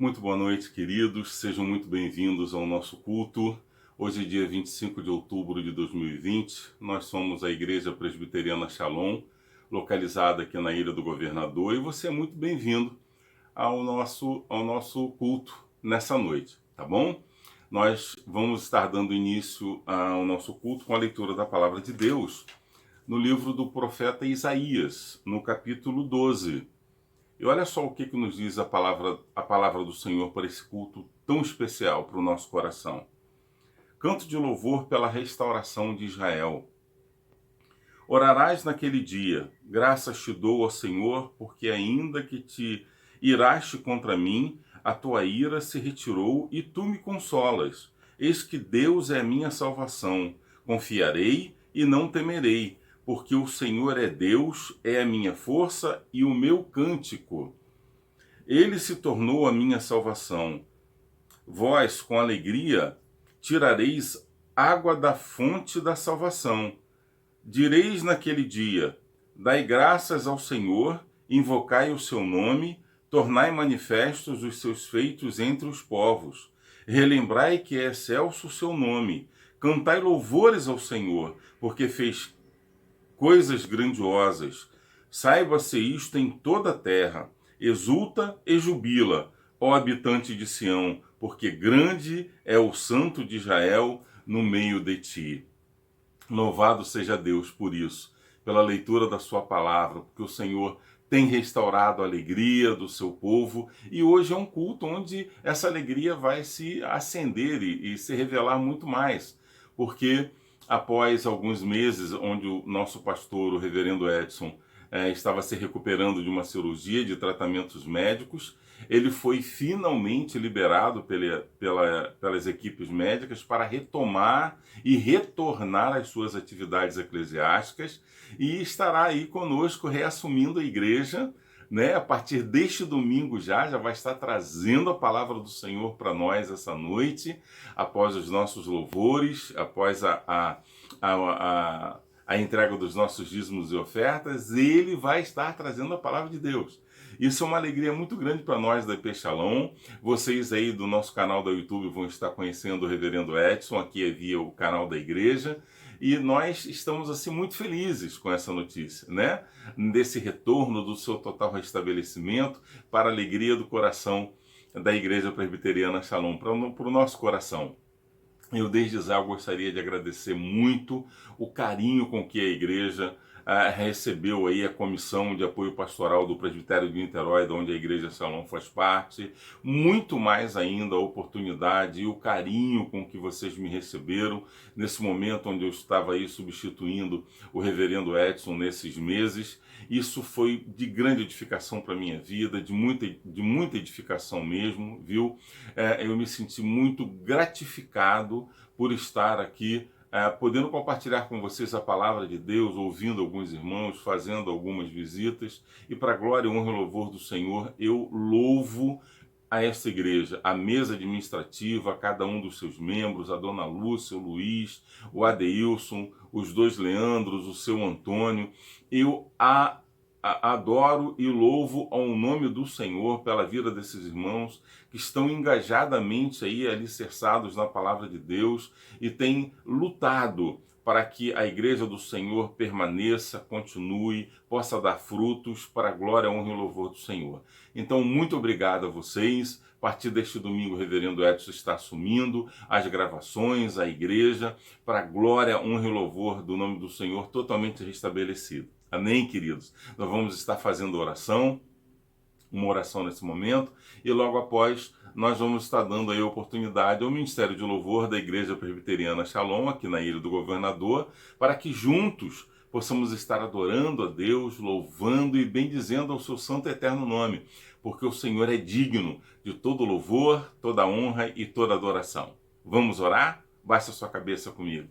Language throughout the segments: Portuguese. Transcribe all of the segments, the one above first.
Muito boa noite, queridos. Sejam muito bem-vindos ao nosso culto. Hoje é dia 25 de outubro de 2020. Nós somos a Igreja Presbiteriana Shalom, localizada aqui na Ilha do Governador, e você é muito bem-vindo ao nosso culto nessa noite, tá bom? Nós vamos estar dando início ao nosso culto com a leitura da Palavra de Deus no livro do profeta Isaías, no capítulo 12. E olha só o que nos diz a palavra do Senhor para esse culto tão especial para o nosso coração. Canto de louvor pela restauração de Israel. Orarás naquele dia, graças te dou, ó Senhor, porque ainda que te iraste contra mim, a tua ira se retirou e tu me consolas. Eis que Deus é a minha salvação. Confiarei e não temerei, porque o Senhor é Deus, é a minha força e o meu cântico. Ele se tornou a minha salvação. Vós, com alegria, tirareis água da fonte da salvação. Direis naquele dia: dai graças ao Senhor, invocai o seu nome, tornai manifestos os seus feitos entre os povos. Relembrai que é excelso o seu nome. Cantai louvores ao Senhor, porque fez coisas grandiosas. Saiba-se isto em toda a terra. Exulta e jubila, ó habitante de Sião, porque grande é o Santo de Israel no meio de ti. Louvado seja Deus por isso, pela leitura da sua palavra, porque o Senhor tem restaurado a alegria do seu povo, e hoje é um culto onde essa alegria vai se acender e se revelar muito mais, porque após alguns meses onde o nosso pastor, o reverendo Edson, estava se recuperando de uma cirurgia de tratamentos médicos, ele foi finalmente liberado pelas equipes médicas para retomar e retornar às suas atividades eclesiásticas e estará aí conosco reassumindo a igreja, né? A partir deste domingo já vai estar trazendo a palavra do Senhor para nós essa noite, após os nossos louvores, após a entrega dos nossos dízimos e ofertas, ele vai estar trazendo a palavra de Deus. Isso é uma alegria muito grande para nós da IP Shalom. Vocês aí do nosso canal do YouTube vão estar conhecendo o reverendo Edson, aqui é via o canal da igreja, e nós estamos assim muito felizes com essa notícia, né? Desse retorno do seu total restabelecimento para a alegria do coração da Igreja Presbiteriana Shalom, para o nosso coração. Eu desde já gostaria de agradecer muito o carinho com que a igreja recebeu aí a comissão de apoio pastoral do Presbitério de Niterói, de onde a Igreja Shalom faz parte, muito mais ainda a oportunidade e o carinho com que vocês me receberam nesse momento onde eu estava aí substituindo o reverendo Edson nesses meses. Isso foi de grande edificação para a minha vida, de muita edificação mesmo, viu? Eu me senti muito gratificado por estar aqui, podendo compartilhar com vocês a palavra de Deus, ouvindo alguns irmãos, fazendo algumas visitas, e para a glória, honra e louvor do Senhor, eu louvo a esta igreja, a mesa administrativa, a cada um dos seus membros, a dona Lúcia, o Luiz, o Adeilson, os dois Leandros, o seu Antônio. Eu adoro e louvo ao nome do Senhor pela vida desses irmãos que estão engajadamente aí alicerçados na palavra de Deus e têm lutado para que a igreja do Senhor permaneça, continue, possa dar frutos para a glória, honra e louvor do Senhor. Então, muito obrigado a vocês. A partir deste domingo, o reverendo Edson está assumindo as gravações, a igreja, para a glória, honra e louvor do nome do Senhor totalmente restabelecido. Amém, queridos? Nós vamos estar fazendo uma oração nesse momento, e logo após nós vamos estar dando aí a oportunidade ao Ministério de Louvor da Igreja Presbiteriana Shalom, aqui na Ilha do Governador, para que juntos possamos estar adorando a Deus, louvando e bendizendo ao seu santo e eterno nome, porque o Senhor é digno de todo louvor, toda honra e toda adoração. Vamos orar? Baixa a sua cabeça comigo.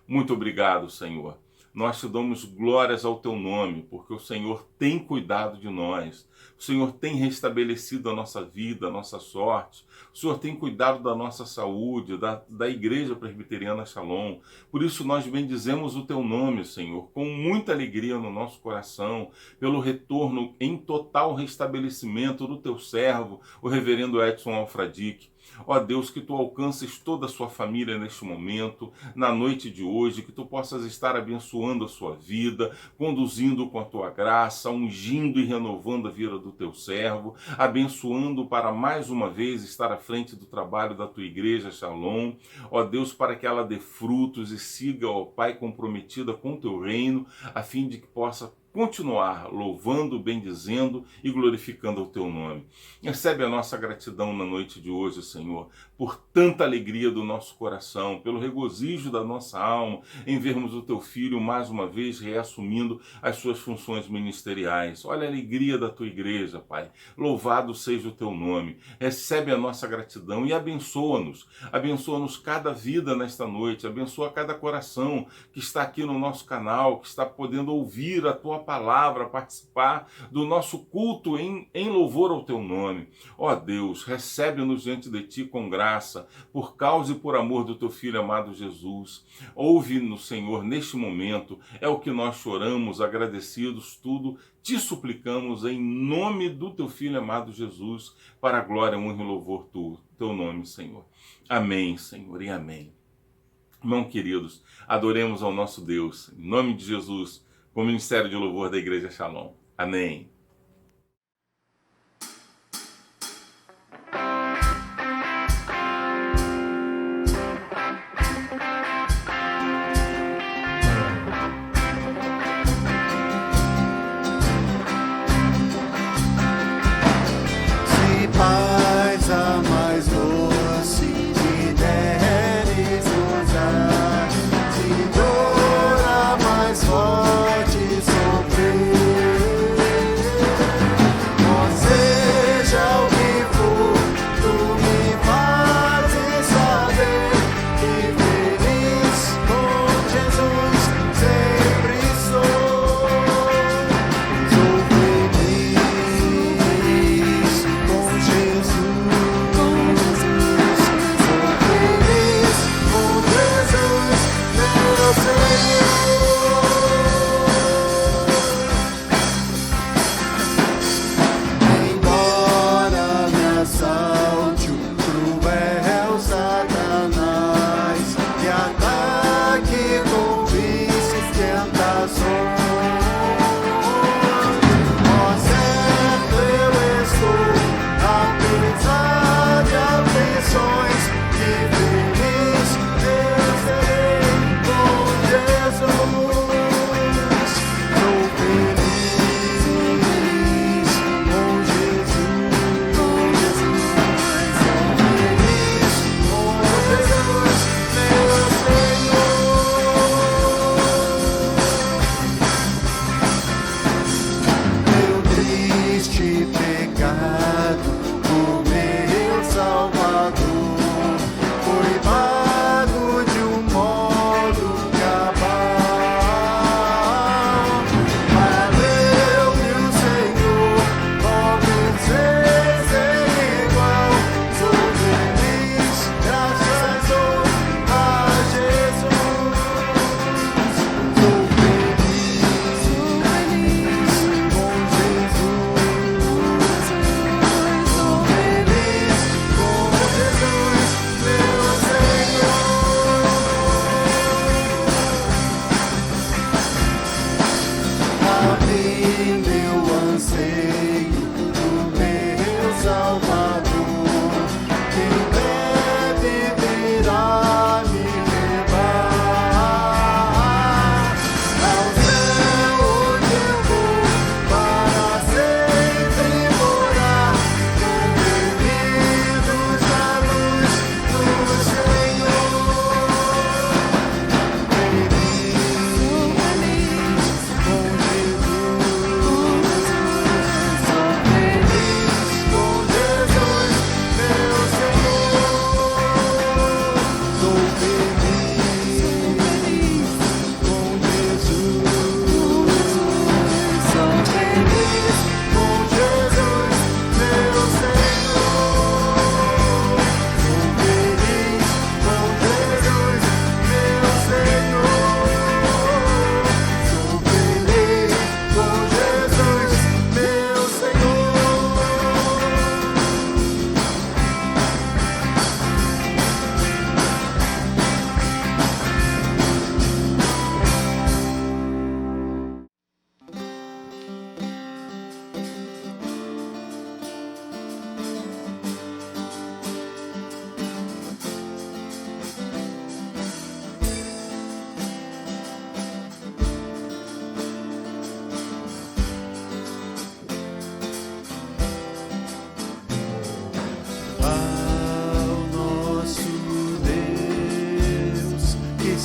Muito obrigado, Senhor. nós te damos glórias ao teu nome, porque o Senhor tem cuidado de nós. O Senhor tem restabelecido a nossa vida, a nossa sorte. O Senhor tem cuidado da nossa saúde, da Igreja Presbiteriana Shalom. Por isso nós bendizemos o teu nome, Senhor, com muita alegria no nosso coração, pelo retorno em total restabelecimento do teu servo, o reverendo Edson Alfradique. Ó Deus, que tu alcances toda a sua família neste momento, na noite de hoje, que tu possas estar abençoando a sua vida, conduzindo com a tua graça, ungindo e renovando a vida do teu servo, abençoando para mais uma vez estar à frente do trabalho da tua igreja, Shalom. Ó Deus, para que ela dê frutos e siga, ó Pai, comprometida com o teu reino, a fim de que possa continuar louvando, bendizendo e glorificando o teu nome. Recebe a nossa gratidão na noite de hoje, Senhor, por tanta alegria do nosso coração, pelo regozijo da nossa alma em vermos o teu filho mais uma vez reassumindo as suas funções ministeriais. Olha a alegria da tua igreja, Pai. Louvado seja o teu nome. Recebe a nossa gratidão e abençoa-nos. Abençoa-nos cada vida nesta noite. Abençoa cada coração que está aqui no nosso canal, que está podendo ouvir a tua palavra, participar do nosso culto em louvor ao teu nome. Ó Deus, recebe-nos diante de ti com graça, por causa e por amor do teu Filho amado Jesus. Ouve-nos, Senhor, neste momento. É o que nós choramos, agradecidos, tudo te suplicamos em nome do teu Filho amado Jesus, para a glória, honra e louvor do teu nome, Senhor. Amém, Senhor, e amém. Irmãos queridos, adoremos ao nosso Deus, em nome de Jesus, com o Ministério de Louvor da Igreja Shalom. Amém. Se paz a mais doce me deres usar, se dor a mais forte sofrer,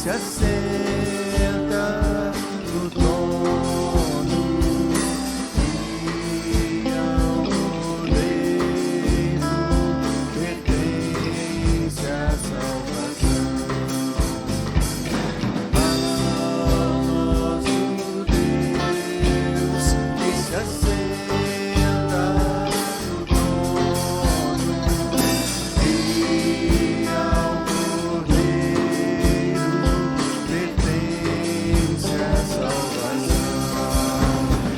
se assenta no trono e ao Cordeiro pertence a salvação. Ao nosso Deus que se assenta no trono e ao Cordeiro pertence a salvação.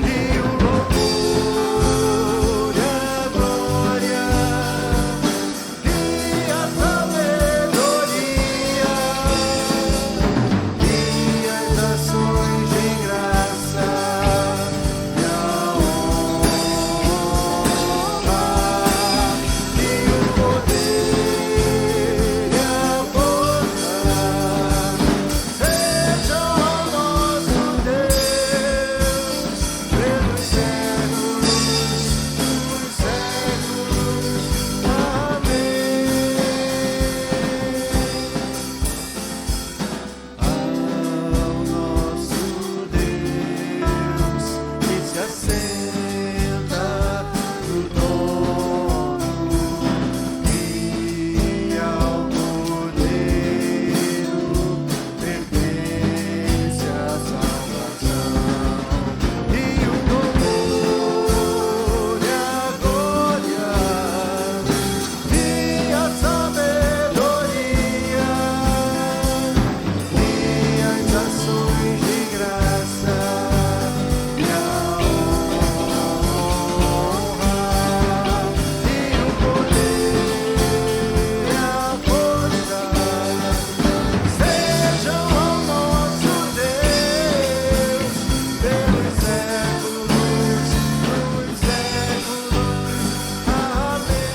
E o louvor e a glória e a sabedoria e as ações de graça e a honra e o poder e a força sejam ao nosso Deus pelos séculos dos séculos. Amém. Ao nosso Deus que se assenta no trono e ao Cordeiro pertence a salvação. E o louvor e a glória e a sabedoria e as ações de graça e a honra e o poder e a força sejam ao nosso Deus pelos séculos dos séculos. Amém.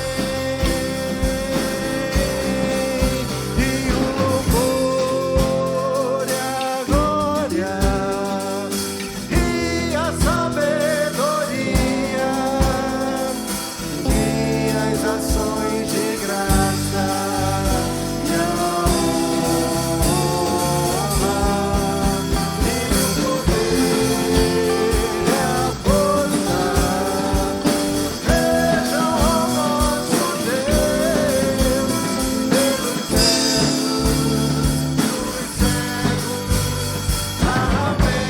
E o louvor e a glória e a sabedoria e as ações de graça e a honra e o poder e a força sejam ao nosso Deus pelos séculos dos séculos. Amém.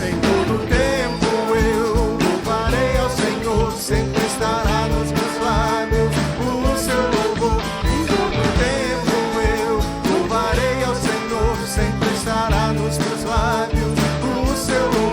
Em todo tempo eu louvarei ao Senhor, sempre estará nos meus lábios o seu louvor. Em todo tempo eu louvarei ao Senhor, sempre estará nos meus lábios o seu louvor.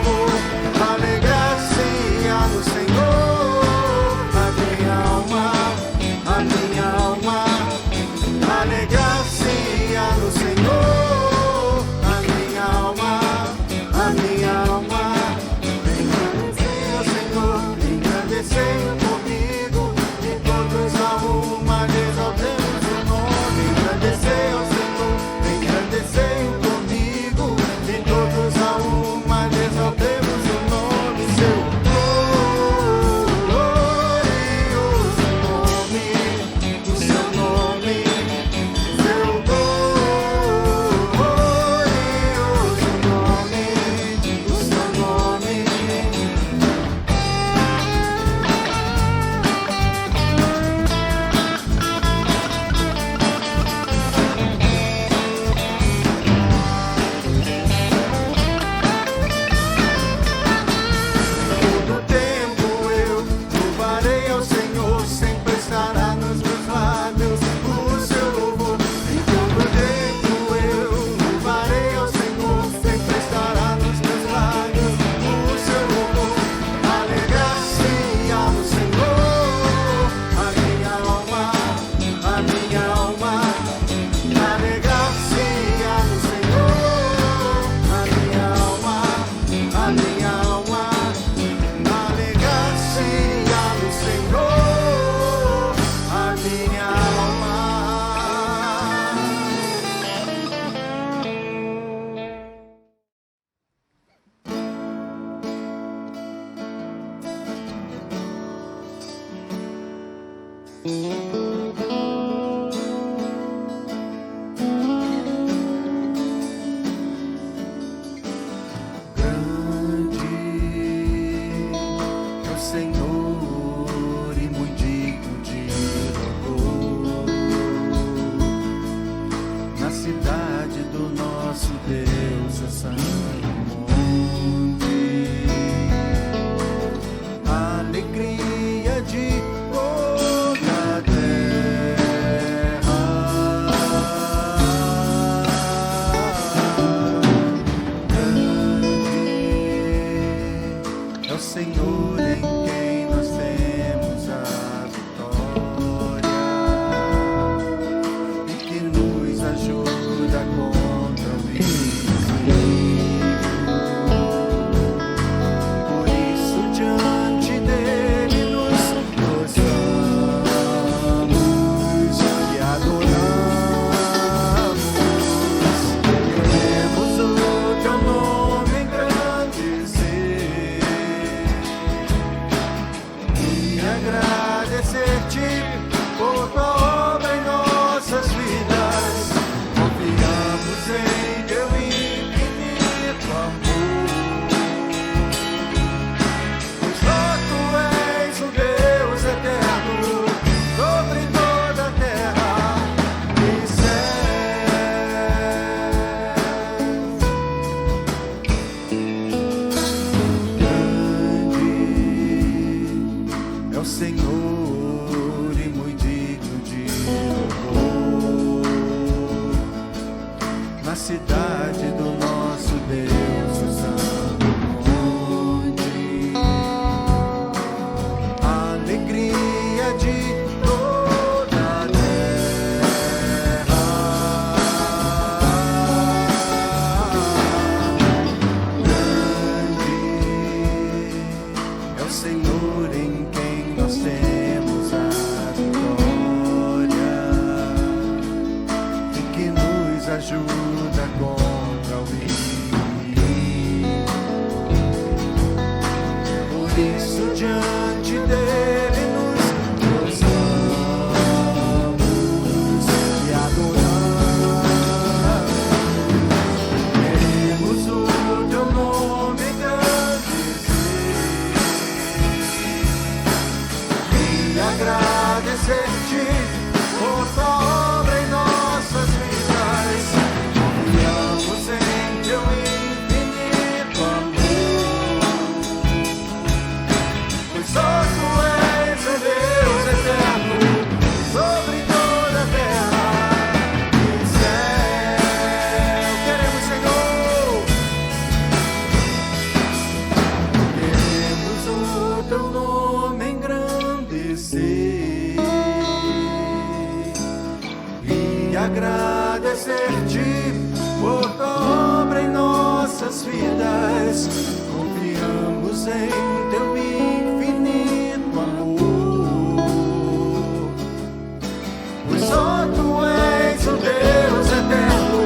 Senhor em quem nós temos a vitória e que nos ajuda contra o inimigo. Por isso diante dele nos prostramos e adoramos. Queremos o teu nome engrandecer e agradecer-te por tua obra em nossas vidas. Confiamos em teu infinito amor, pois só tu és o Deus eterno sobre toda a terra e grande é o Senhor e muito digno de louvor. Na cidade do nosso Deus, o Santo Monte, a alegria de toda a terra. Grande é o Senhor em quem nós temos a vitória e que nos ajuda contra o inimigo. Por isso diante dele nos prostramos e adoramos. Queremos o teu nome engrandecer e agradecer-te por tua obra em nossas vidas. Confiamos em teu infinito amor, pois só tu és o Deus eterno sobre toda a terra e céu. Queremos, Senhor, queremos o teu nome engrandecer e agradecer-te por tua obra em nossas vidas. Confiamos em teu infinito amor, pois só tu és o Deus eterno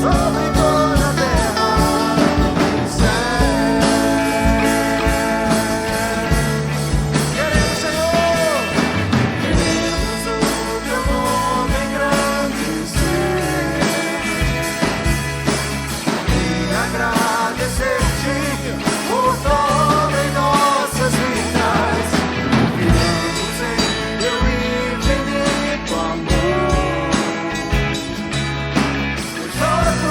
sobre toda a terra e céu. Queremos, Senhor, queremos o teu nome engrandecer e agradecer-te por tua obra em nossas vidas. Confiamos em teu infinito amor, pois só tu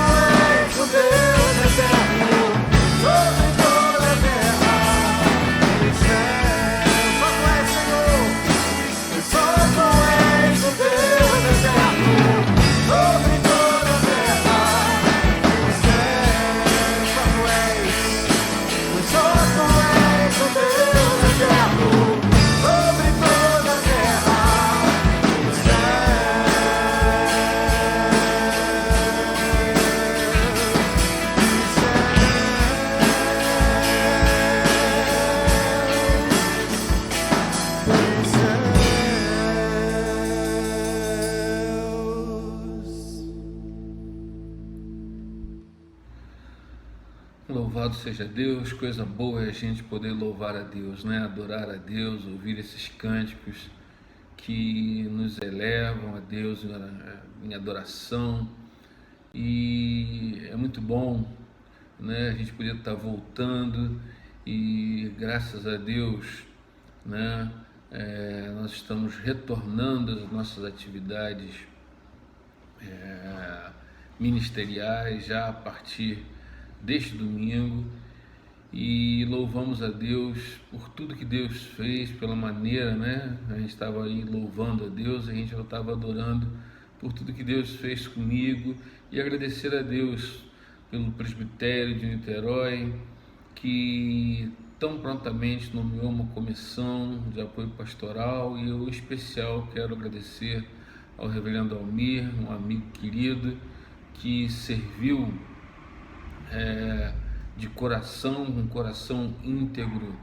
és o Deus eterno sobre toda a terra e céu. Só tu és, Senhor, pois só tu és o Deus eterno sobre toda a terra e céu. Só tu és, pois só tu és o Deus eterno sobre toda a terra e Louvado seja Deus, coisa boa é a gente poder louvar a Deus, né? Adorar a Deus, ouvir esses cânticos que nos elevam a Deus em adoração. E é muito bom, né? A gente poder estar voltando e graças a Deus, né? Nós estamos retornando às nossas atividades ministeriais já a partir deste domingo e louvamos a Deus por tudo que Deus fez, pela maneira, né? A gente estava aí louvando a Deus, a gente já estava adorando por tudo que Deus fez comigo e agradecer a Deus pelo presbitério de Niterói, que tão prontamente nomeou uma comissão de apoio pastoral, e eu, em especial, quero agradecer ao reverendo Almir, um amigo querido, que serviu de coração, com um coração íntegro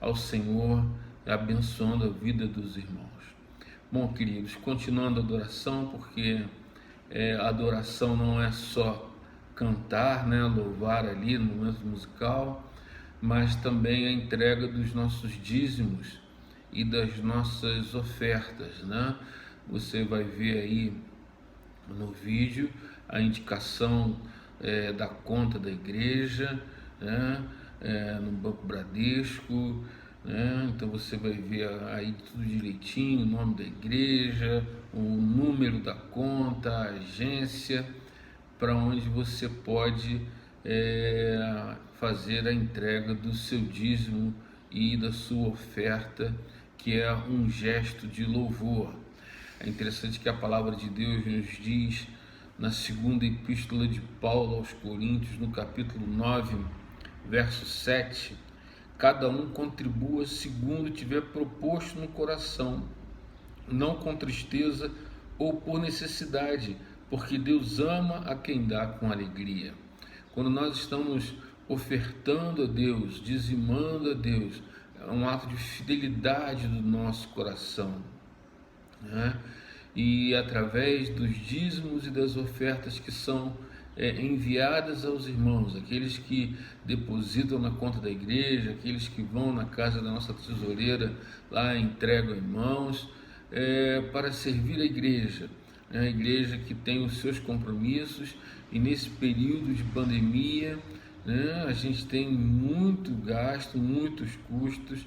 ao Senhor, abençoando a vida dos irmãos. Bom, queridos, continuando a adoração, porque a adoração não é só cantar, né, louvar ali no momento musical, mas também a entrega dos nossos dízimos e das nossas ofertas, né? Você vai ver aí no vídeo a indicação da conta da igreja, né? No Banco Bradesco, né? Então você vai ver aí tudo direitinho, o nome da igreja, o número da conta, a agência, para onde você pode fazer a entrega do seu dízimo e da sua oferta, que é um gesto de louvor. É interessante que a palavra de Deus nos diz na segunda epístola de Paulo aos Coríntios, no capítulo 9, verso 7, cada um contribua segundo tiver proposto no coração, não com tristeza ou por necessidade, porque Deus ama a quem dá com alegria. Quando nós estamos ofertando a Deus, dizimando a Deus, é um ato de fidelidade do nosso coração, né? E através dos dízimos e das ofertas que são enviadas aos irmãos, aqueles que depositam na conta da igreja, aqueles que vão na casa da nossa tesoureira, lá entregam irmãos, para servir a igreja que tem os seus compromissos, e nesse período de pandemia, né, a gente tem muito gasto, muitos custos,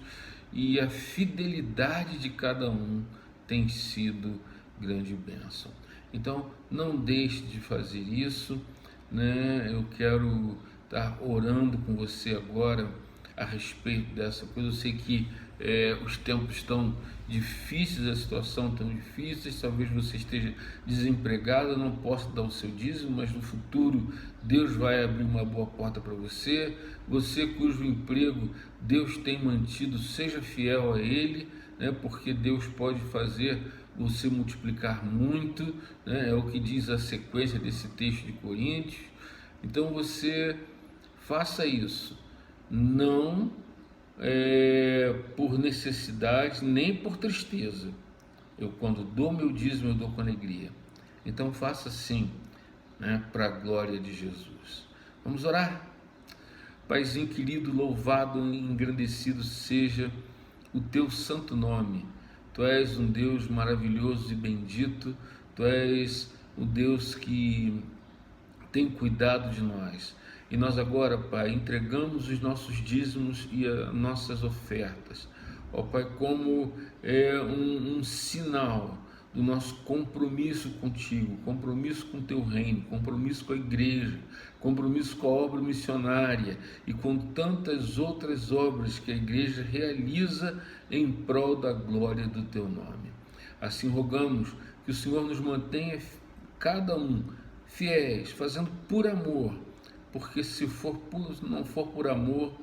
e a fidelidade de cada um tem sido grande bênção. Então, não deixe de fazer isso, né? Eu quero estar orando com você agora a respeito dessa coisa. Eu sei que os tempos estão difíceis, a situação tão difícil, talvez você esteja desempregado, não possa dar o seu dízimo, mas no futuro Deus vai abrir uma boa porta para você. Você cujo emprego Deus tem mantido, seja fiel a Ele, né? Porque Deus pode fazer você multiplicar muito, né? É o que diz a sequência desse texto de Coríntios. Então você faça isso, não por necessidade, nem por tristeza. Eu, quando dou meu dízimo, eu dou com alegria. Então faça assim, né, para a glória de Jesus. Vamos orar? Paizinho querido, louvado e engrandecido seja o teu santo nome. Tu és um Deus maravilhoso e bendito. Tu és o Deus que tem cuidado de nós. E nós agora, Pai, entregamos os nossos dízimos e as nossas ofertas, ó Pai, como um sinal do nosso compromisso contigo, compromisso com o teu reino, compromisso com a igreja, compromisso com a obra missionária e com tantas outras obras que a igreja realiza em prol da glória do teu nome. Assim rogamos que o Senhor nos mantenha cada um fiéis, fazendo por amor, porque se não for por amor,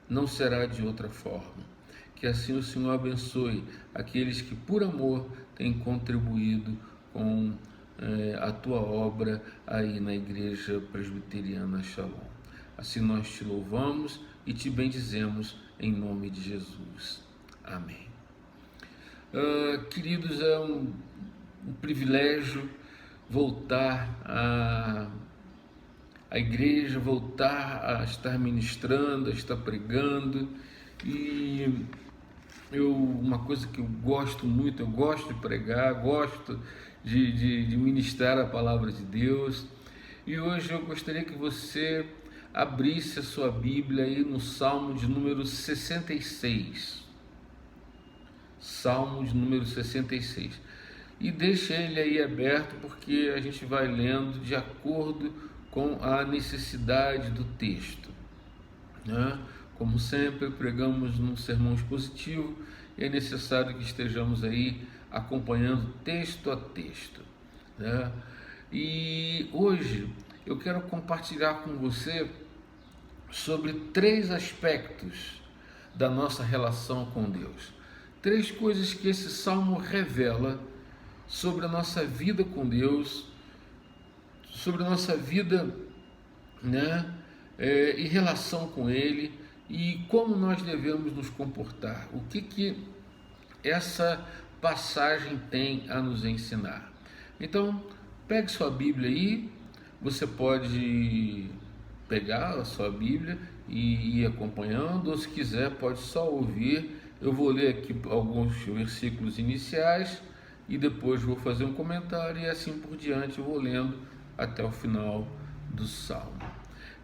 não será de outra forma. Que assim o Senhor abençoe aqueles que por amor têm contribuído com a tua obra aí na Igreja Presbiteriana Shalom. Assim nós te louvamos e te bendizemos em nome de Jesus. Amém. Queridos, é um privilégio voltar a igreja, voltar a estar ministrando, a estar pregando, e uma coisa que eu gosto muito, eu gosto de pregar, gosto de ministrar a palavra de Deus, e hoje eu gostaria que você abrisse a sua Bíblia aí no Salmo de número 66, Salmo de número 66, e deixe ele aí aberto, porque a gente vai lendo de acordo com a necessidade do texto, né? Como sempre, pregamos num sermão expositivo e é necessário que estejamos aí acompanhando texto a texto, né? E hoje eu quero compartilhar com você sobre 3 aspectos da nossa relação com Deus. 3 coisas que esse salmo revela sobre a nossa vida com Deus, sobre a nossa vida, em relação com Ele, e como nós devemos nos comportar. O que essa passagem tem a nos ensinar? Então, pegue sua Bíblia aí. Você pode pegar a sua Bíblia e ir acompanhando, ou se quiser pode só ouvir. Eu vou ler aqui alguns versículos iniciais e depois vou fazer um comentário, e assim por diante eu vou lendo até o final do salmo.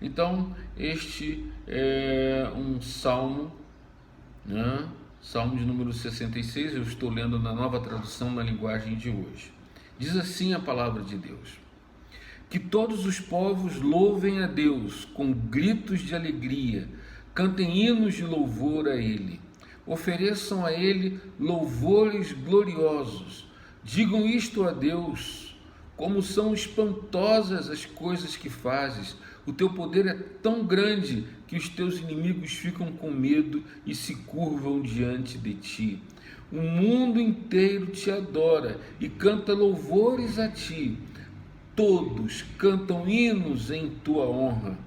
Então, este é um salmo, salmo de número 66, eu estou lendo na Nova Tradução na linguagem de hoje. Diz assim a palavra de Deus: que todos os povos louvem a Deus com gritos de alegria, cantem hinos de louvor a Ele, ofereçam a Ele louvores gloriosos, digam isto a Deus: como são espantosas as coisas que fazes, o teu poder é tão grande que os teus inimigos ficam com medo e se curvam diante de ti. O mundo inteiro te adora e canta louvores a ti. Todos cantam hinos em tua honra.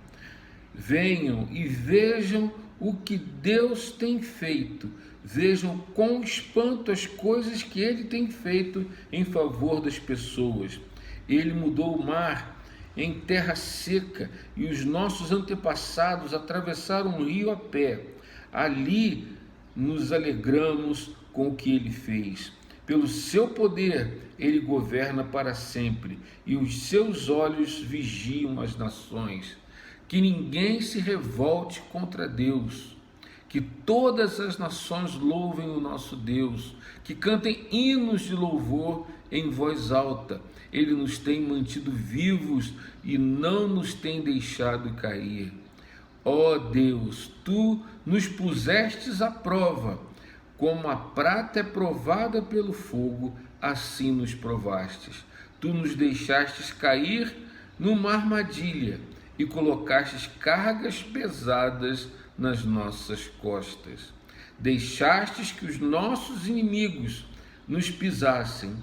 Venham e vejam o que Deus tem feito. Vejam com espanto as coisas que Ele tem feito em favor das pessoas. Ele mudou o mar em terra seca e os nossos antepassados atravessaram um rio a pé. Ali nos alegramos com o que Ele fez. Pelo seu poder, Ele governa para sempre e os seus olhos vigiam as nações. Que ninguém se revolte contra Deus. Que todas as nações louvem o nosso Deus. Que cantem hinos de louvor em voz alta. Ele nos tem mantido vivos e não nos tem deixado cair. Ó Deus, Tu nos pusestes à prova. Como a prata é provada pelo fogo, assim nos provastes. Tu nos deixastes cair numa armadilha e colocastes cargas pesadas nas nossas costas. Deixastes que os nossos inimigos nos pisassem.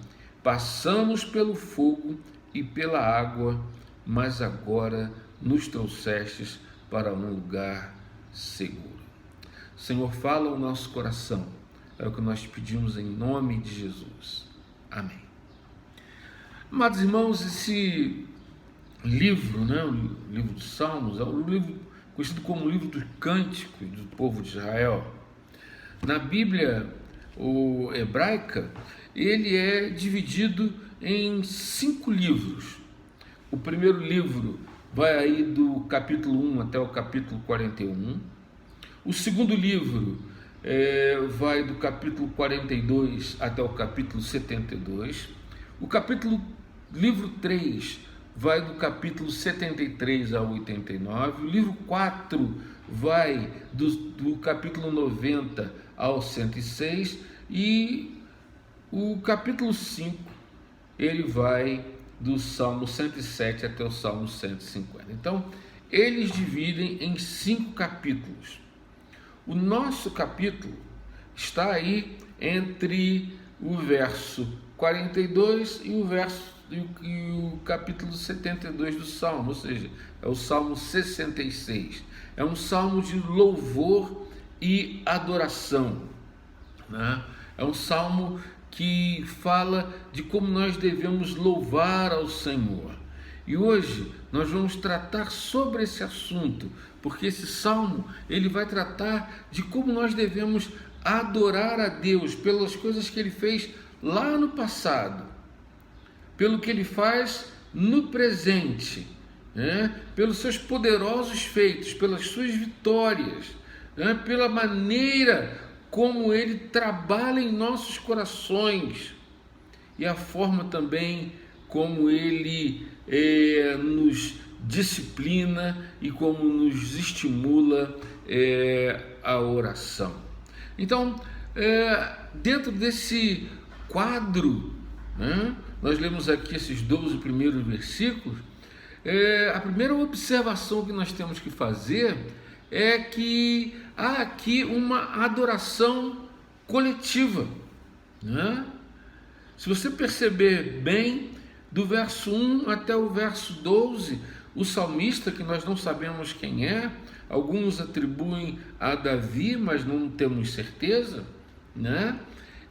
Passamos pelo fogo e pela água, mas agora nos trouxestes para um lugar seguro. Senhor, fala o nosso coração. É o que nós pedimos em nome de Jesus. Amém. Amados irmãos, esse livro, o livro dos Salmos, é um livro conhecido como o livro dos cânticos do povo de Israel. Na Bíblia hebraica, ele é dividido em 5 livros. O primeiro livro vai aí do capítulo 1 até o capítulo 41. O segundo livro vai do capítulo 42 até o capítulo 72. O livro 3 vai do capítulo 73 ao 89. O livro 4 vai do capítulo 90 ao 106. E o capítulo 5, ele vai do Salmo 107 até o Salmo 150. Então, eles dividem em 5 capítulos. O nosso capítulo está aí entre o verso 42 e o capítulo 72 do Salmo, ou seja, é o Salmo 66. É um salmo de louvor e adoração, É um salmo que fala de como nós devemos louvar ao Senhor. E hoje nós vamos tratar sobre esse assunto, porque esse salmo ele vai tratar de como nós devemos adorar a Deus pelas coisas que Ele fez lá no passado, pelo que Ele faz no presente, pelos seus poderosos feitos, pelas suas vitórias, pela maneira como Ele trabalha em nossos corações e a forma também como Ele nos disciplina e como nos estimula a oração. Então, dentro desse quadro, nós lemos aqui esses 12 primeiros versículos, a primeira observação que nós temos que fazer é que há aqui uma adoração coletiva, né? Se você perceber bem, do verso 1 até o verso 12, o salmista, que nós não sabemos quem é, alguns atribuem a Davi, mas não temos certeza, né?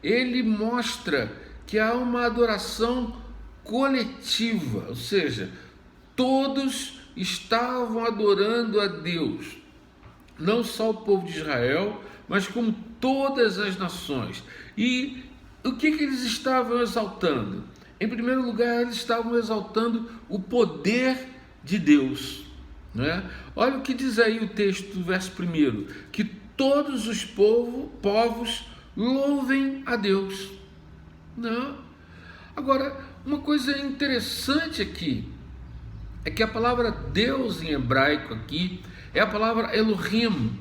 Ele mostra que há uma adoração coletiva, ou seja, todos estavam adorando a Deus, não só o povo de Israel, mas como todas as nações. E o que eles estavam exaltando? Em primeiro lugar, eles estavam exaltando o poder de Deus, né? Olha o que diz aí o texto do verso 1, que todos os povos louvem a Deus. Não. Agora, uma coisa interessante aqui é que a palavra Deus em hebraico aqui é a palavra Elohim,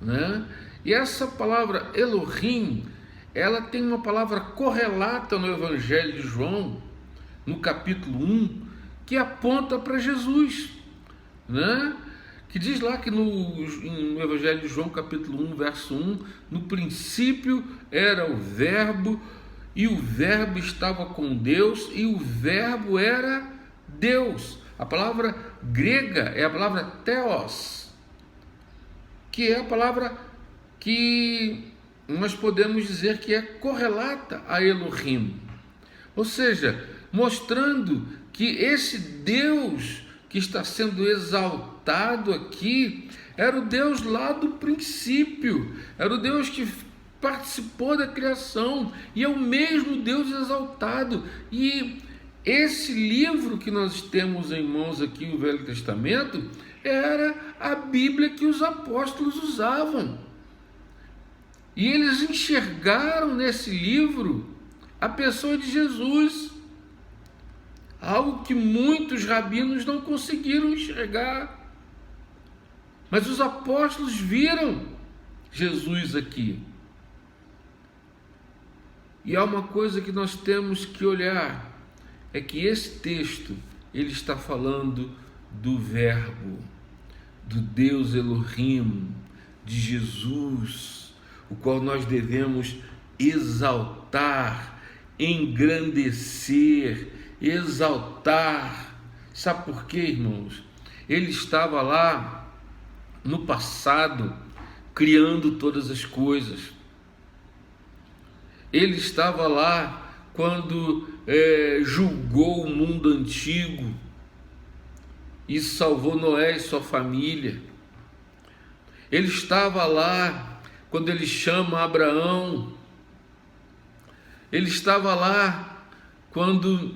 né? E essa palavra Elohim, ela tem uma palavra correlata no Evangelho de João, no capítulo 1, que aponta para Jesus, né? Que diz lá que no Evangelho de João, capítulo 1, verso 1, no princípio era o Verbo, e o Verbo estava com Deus, e o Verbo era Deus. A palavra grega é a palavra theos, que é a palavra que nós podemos dizer que é correlata a Elohim. Ou seja, mostrando que esse Deus que está sendo exaltado aqui era o Deus lá do princípio, era o Deus que participou da criação, e é o mesmo Deus exaltado. E esse livro que nós temos em mãos aqui, o Velho Testamento, era a Bíblia que os apóstolos usavam. E eles enxergaram nesse livro a pessoa de Jesus, algo que muitos rabinos não conseguiram enxergar. Mas os apóstolos viram Jesus aqui. E há uma coisa que nós temos que olhar, é que esse texto, ele está falando do Verbo, do Deus Elohim, de Jesus, o qual nós devemos exaltar, engrandecer, exaltar. Sabe por quê, irmãos? Ele estava lá no passado, criando todas as coisas. Ele estava lá quando julgou o mundo antigo e salvou Noé e sua família. Ele estava lá quando ele chama Abraão. Ele estava lá quando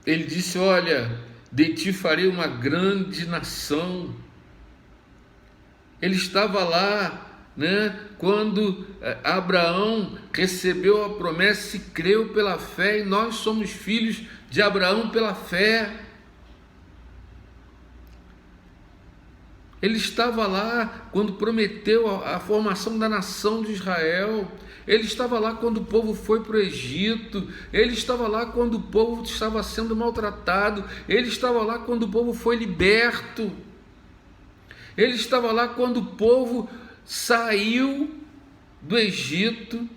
ele disse: olha, de ti farei uma grande nação. Ele estava lá, né, quando Abraão recebeu a promessa e creu pela fé, e nós somos filhos de Abraão pela fé. Ele estava lá quando prometeu a formação da nação de Israel. Ele estava lá quando o povo foi para o Egito. Ele estava lá quando o povo estava sendo maltratado. Ele estava lá quando o povo foi liberto. Ele estava lá quando o povo saiu do Egito,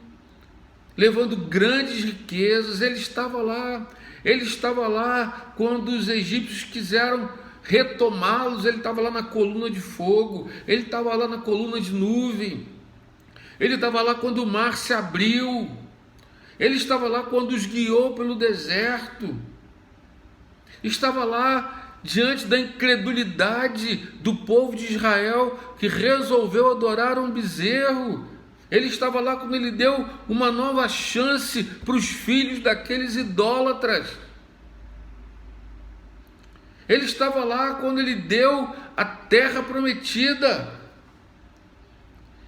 levando grandes riquezas. Ele estava lá. Ele estava lá quando os egípcios quiseram retomá-los. Ele estava lá na coluna de fogo, ele estava lá na coluna de nuvem, ele estava lá quando o mar se abriu, ele estava lá quando os guiou pelo deserto, estava lá diante da incredulidade do povo de Israel que resolveu adorar um bezerro. Ele estava lá quando ele deu uma nova chance para os filhos daqueles idólatras. Ele estava lá quando ele deu a terra prometida.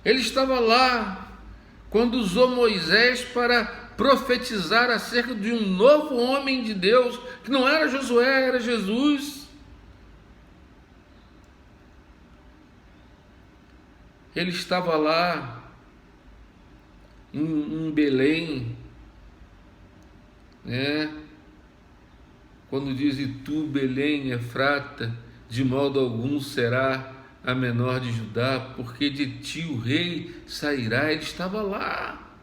Ele estava lá quando usou Moisés para profetizar acerca de um novo homem de Deus, que não era Josué, era Jesus. Ele estava lá em Belém, né, quando diz: e tu, Belém, Efrata, de modo algum será a menor de Judá, porque de ti o rei sairá. Ele estava lá.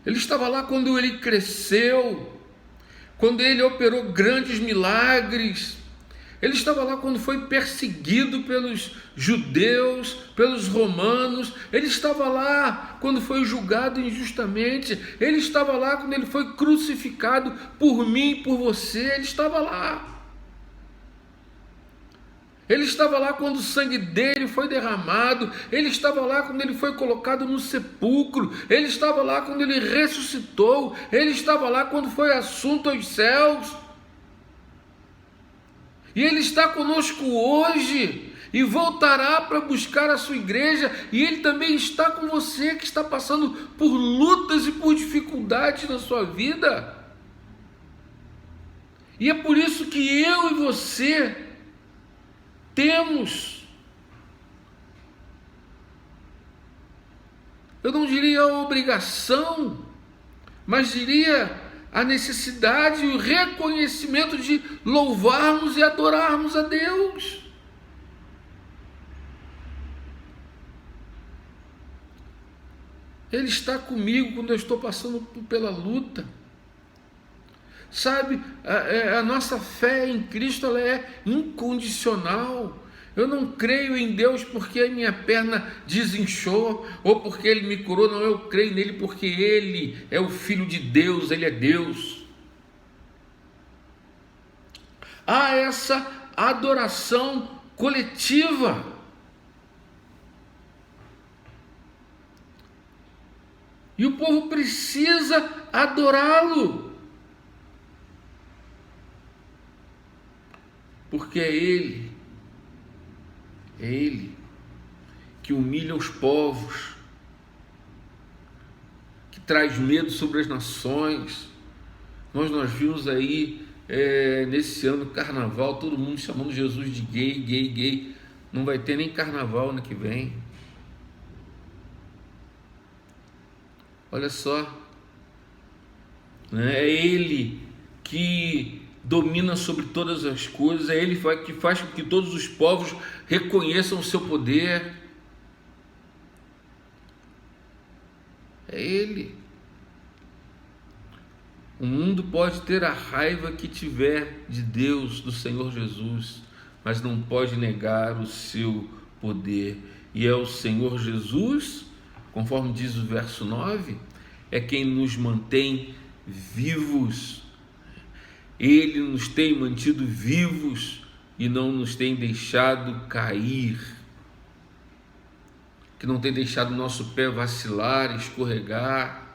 Ele estava lá quando ele cresceu, quando ele operou grandes milagres. Ele estava lá quando foi perseguido pelos judeus, pelos romanos. Ele estava lá quando foi julgado injustamente. Ele estava lá quando ele foi crucificado por mim e por você. Ele estava lá. Ele estava lá quando o sangue dele foi derramado. Ele estava lá quando ele foi colocado no sepulcro. Ele estava lá quando ele ressuscitou. Ele estava lá quando foi assunto aos céus. E ele está conosco hoje e voltará para buscar a sua igreja. E ele também está com você que está passando por lutas e por dificuldades na sua vida. E é por isso que eu e você temos, eu não diria a obrigação, mas diria a necessidade e o reconhecimento de louvarmos e adorarmos a Deus. Ele está comigo quando eu estou passando pela luta. Sabe, a nossa fé em Cristo, ela é incondicional. Eu não creio em Deus porque a minha perna desinchou ou porque Ele me curou. Não, eu creio nele porque Ele é o Filho de Deus, Ele é Deus. Há essa adoração coletiva. E o povo precisa adorá-lo. Porque é Ele que humilha os povos, que traz medo sobre as nações. Nós vimos aí, nesse ano, carnaval, todo mundo chamando Jesus de gay, gay, gay. Não vai ter nem carnaval ano que vem. Olha só, é Ele que domina sobre todas as coisas, é Ele que faz com que todos os povos reconheçam o seu poder. É Ele. O mundo pode ter a raiva que tiver de Deus, do Senhor Jesus, mas não pode negar o seu poder. E é o Senhor Jesus, conforme diz o verso 9, é quem nos mantém vivos. Ele nos tem mantido vivos e não nos tem deixado cair, que não tem deixado o nosso pé vacilar, escorregar,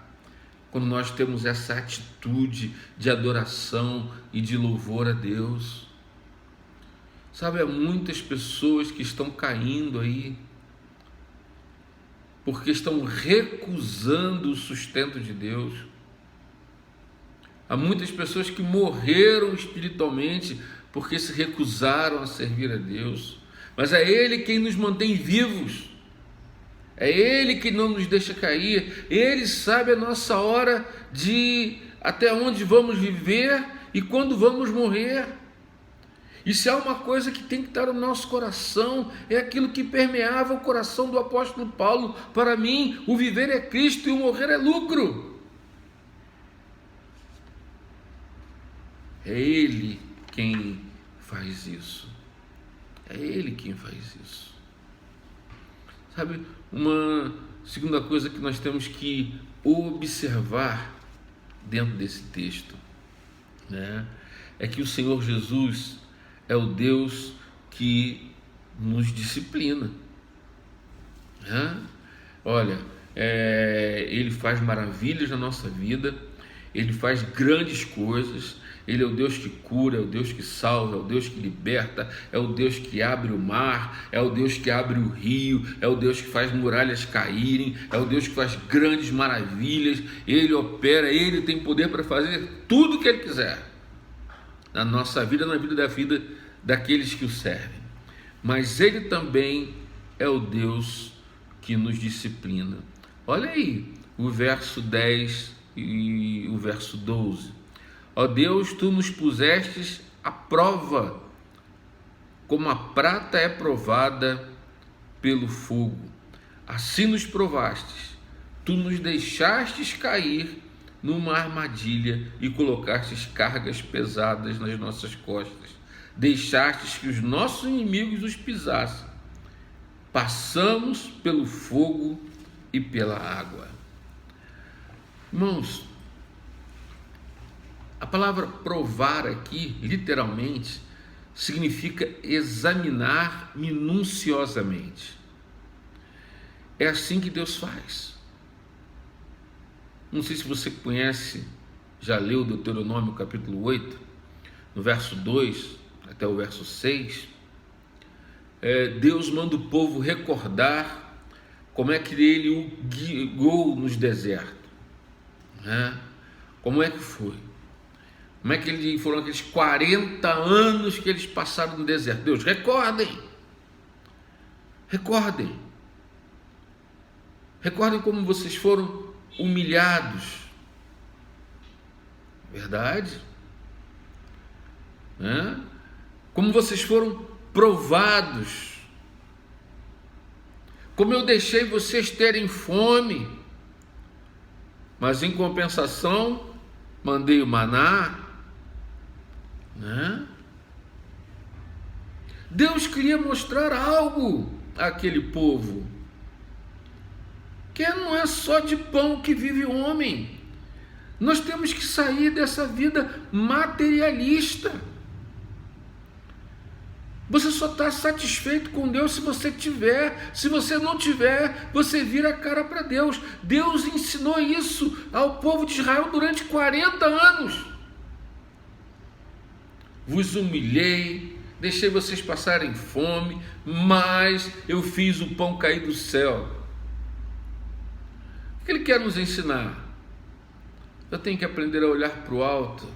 quando nós temos essa atitude de adoração e de louvor a Deus. Sabe, há muitas pessoas que estão caindo aí, porque estão recusando o sustento de Deus. Há muitas pessoas que morreram espiritualmente porque se recusaram a servir a Deus. Mas é Ele quem nos mantém vivos. É Ele que não nos deixa cair. Ele sabe a nossa hora de até onde vamos viver e quando vamos morrer. E se há uma coisa que tem que estar no nosso coração, é aquilo que permeava o coração do apóstolo Paulo. Para mim, o viver é Cristo e o morrer é lucro. É Ele quem faz isso. É Ele quem faz isso. Sabe, uma segunda coisa que nós temos que observar dentro desse texto, né, é que o Senhor Jesus é o Deus que nos disciplina. Né? Olha, Ele faz maravilhas na nossa vida, Ele faz grandes coisas. Ele é o Deus que cura, é o Deus que salva, é o Deus que liberta, é o Deus que abre o mar, é o Deus que abre o rio, é o Deus que faz muralhas caírem, é o Deus que faz grandes maravilhas. Ele opera, Ele tem poder para fazer tudo o que Ele quiser na nossa vida, na vida daqueles que o servem. Mas Ele também é o Deus que nos disciplina. Olha aí o verso 10 e o verso 12. Ó Deus, tu nos pusestes à prova, como a prata é provada pelo fogo. Assim nos provastes, tu nos deixastes cair numa armadilha e colocastes cargas pesadas nas nossas costas. Deixastes que os nossos inimigos os pisassem. Passamos pelo fogo e pela água. Irmãos, a palavra provar aqui, literalmente, significa examinar minuciosamente. É assim que Deus faz. Não sei se você conhece, já leu Deuteronômio capítulo 8, no verso 2 até o verso 6, Deus manda o povo recordar como é que ele o guiou nos desertos, né? Como é que foi? Como é que foram aqueles 40 anos que eles passaram no deserto? Deus, recordem como vocês foram humilhados, verdade, né? Como vocês foram provados, como eu deixei vocês terem fome, mas em compensação mandei o maná, né? Deus queria mostrar algo àquele povo, que não é só de pão que vive o homem. Nós temos que sair dessa vida materialista. Você só está satisfeito com Deus se você tiver. Se você não tiver, você vira a cara para Deus. Deus ensinou isso ao povo de Israel durante 40 anos. Vos humilhei, deixei vocês passarem fome, mas eu fiz o pão cair do céu. O que Ele quer nos ensinar? Eu tenho que aprender a olhar para o alto.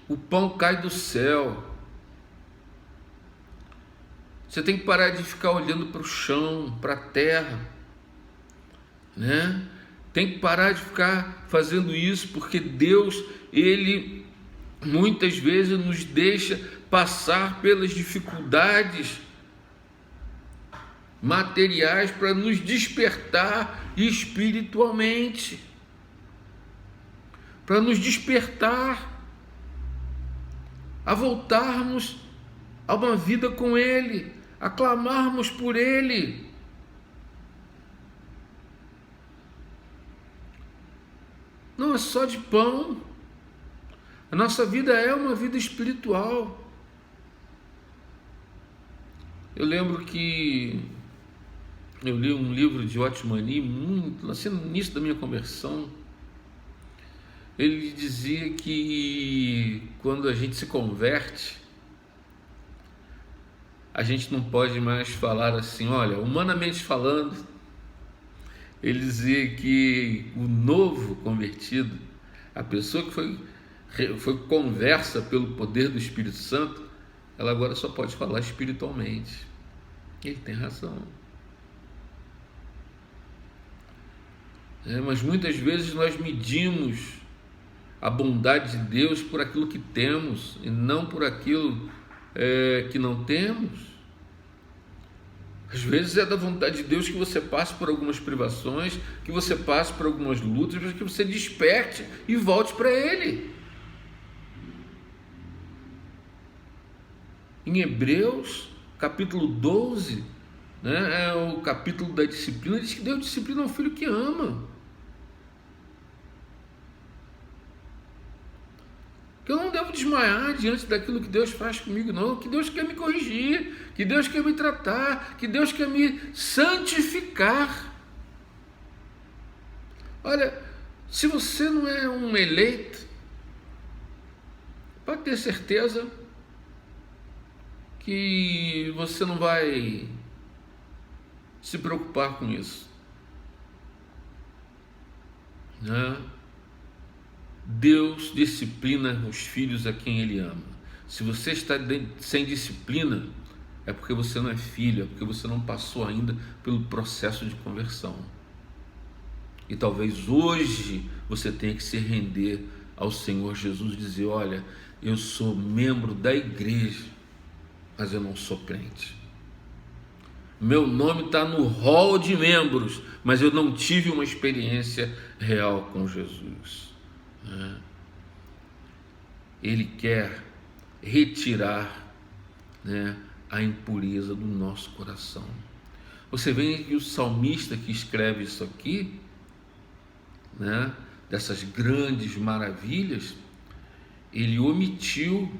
O pão cai do céu. Você tem que parar de ficar olhando para o chão, para a terra, né? Tem que parar de ficar fazendo isso, porque Deus, Ele muitas vezes nos deixa passar pelas dificuldades materiais para nos despertar espiritualmente, para nos despertar a voltarmos a uma vida com Ele, a clamarmos por Ele. Não é só de pão. A nossa vida é uma vida espiritual. Eu lembro que eu li um livro de Otmani, assim, no início da minha conversão. Ele dizia que quando a gente se converte, a gente não pode mais falar assim, olha, humanamente falando. Ele dizia que o novo convertido, a pessoa que foi conversa pelo poder do Espírito Santo, ela agora só pode falar espiritualmente. Ele tem razão. Mas muitas vezes nós medimos a bondade de Deus por aquilo que temos e não por aquilo que não temos. Às vezes é da vontade de Deus que você passe por algumas privações, que você passe por algumas lutas, para que você desperte e volte para Ele. Em Hebreus, capítulo 12, né, é o capítulo da disciplina, diz que Deus disciplina o filho que ama. Que eu não devo desmaiar diante daquilo que Deus faz comigo, não. Que Deus quer me corrigir, que Deus quer me tratar, que Deus quer me santificar. Olha, se você não é um eleito, pode ter certeza que você não vai se preocupar com isso, né? Deus disciplina os filhos a quem Ele ama. Se você está sem disciplina, é porque você não é filho, é porque você não passou ainda pelo processo de conversão. E talvez hoje você tem que se render ao Senhor Jesus e dizer: olha, eu sou membro da igreja, mas eu não sou crente. Meu nome está no hall de membros, mas eu não tive uma experiência real com Jesus. Ele quer retirar, a impureza do nosso coração. Você vê que o salmista que escreve isso aqui, dessas grandes maravilhas, ele omitiu,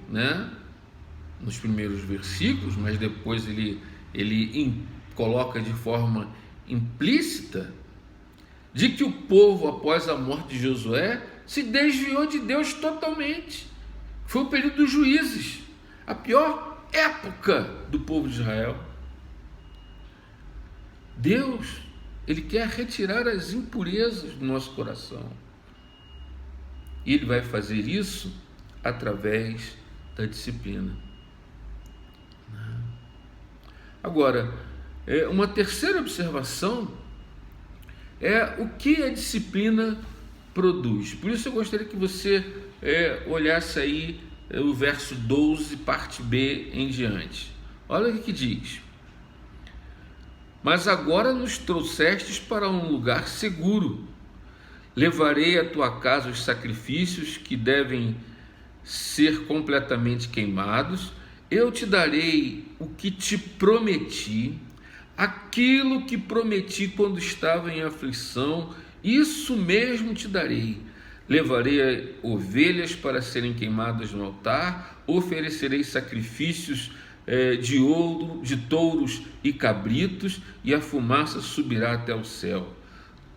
nos primeiros versículos, mas depois ele coloca de forma implícita, de que o povo, após a morte de Josué, se desviou de Deus totalmente. Foi o período dos juízes, a pior época do povo de Israel. Deus, Ele quer retirar as impurezas do nosso coração. E Ele vai fazer isso através da disciplina. Agora, uma terceira observação é o que a disciplina produz. Por isso eu gostaria que você olhasse aí o verso 12, parte B em diante. Olha o que diz: mas agora nos trouxestes para um lugar seguro. Levarei à tua casa os sacrifícios que devem ser completamente queimados. Eu te darei o que te prometi, aquilo que prometi quando estava em aflição, isso mesmo te darei. Levarei ovelhas para serem queimadas no altar, oferecerei sacrifícios de touros e cabritos, e a fumaça subirá até o céu.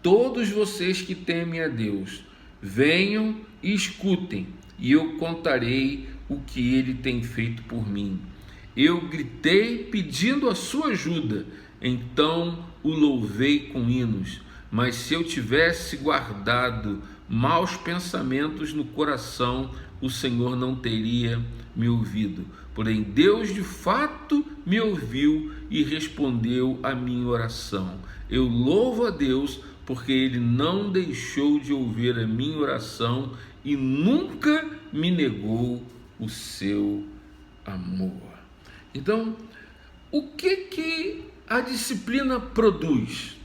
Todos vocês que temem a Deus, venham e escutem, e eu contarei o que Ele tem feito por mim. Eu gritei pedindo a sua ajuda, então o louvei com hinos. Mas se eu tivesse guardado maus pensamentos no coração, o Senhor não teria me ouvido. Porém, Deus de fato me ouviu e respondeu à minha oração. Eu louvo a Deus porque Ele não deixou de ouvir a minha oração e nunca me negou o seu amor. Então, o que a disciplina produz?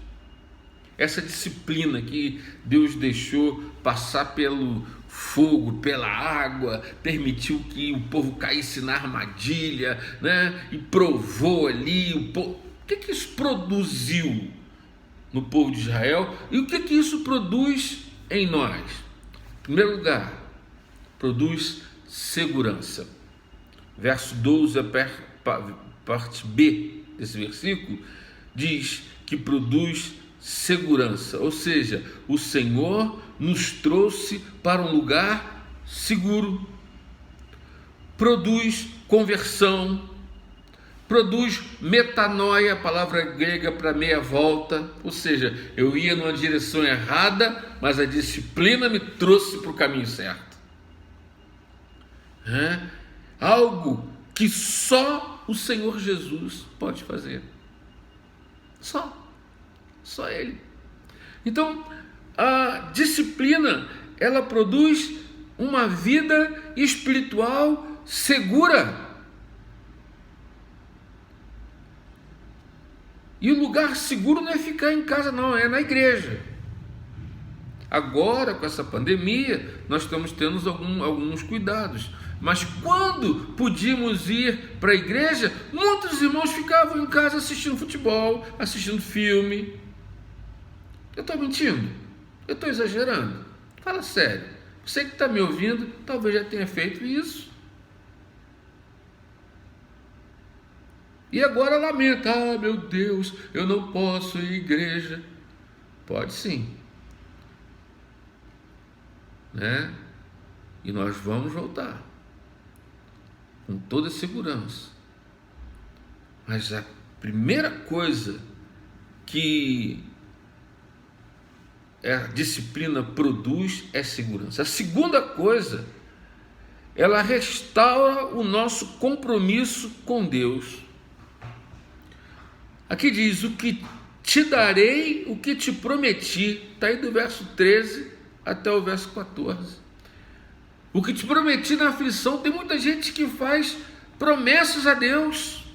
Essa disciplina que Deus deixou passar pelo fogo, pela água, permitiu que o povo caísse na armadilha, e provou ali. O que isso produziu no povo de Israel? E o que isso produz em nós? Em primeiro lugar, produz segurança. Verso 12, parte B desse versículo, diz que produz segurança, ou seja, o Senhor nos trouxe para um lugar seguro. Produz conversão, produz metanoia, a palavra grega para meia volta, ou seja, eu ia numa direção errada, mas a disciplina me trouxe para o caminho certo. Algo que só o Senhor Jesus pode fazer. Só Ele. Então, a disciplina, ela produz uma vida espiritual segura. E o lugar seguro não é ficar em casa, não, é na igreja. Agora, com essa pandemia, nós estamos tendo alguns cuidados. Mas quando podíamos ir para a igreja, muitos irmãos ficavam em casa assistindo futebol, assistindo filme. Eu estou mentindo? Eu estou exagerando? Fala sério. Você que está me ouvindo, talvez já tenha feito isso. E agora lamenta: meu Deus, eu não posso ir à igreja. Pode sim. E nós vamos voltar com toda segurança. Mas a primeira coisa que a disciplina produz é segurança. A segunda coisa, ela restaura o nosso compromisso com Deus. Aqui diz: o que te darei, o que te prometi. Está aí do verso 13 até o verso 14. O que te prometi na aflição, tem muita gente que faz promessas a Deus.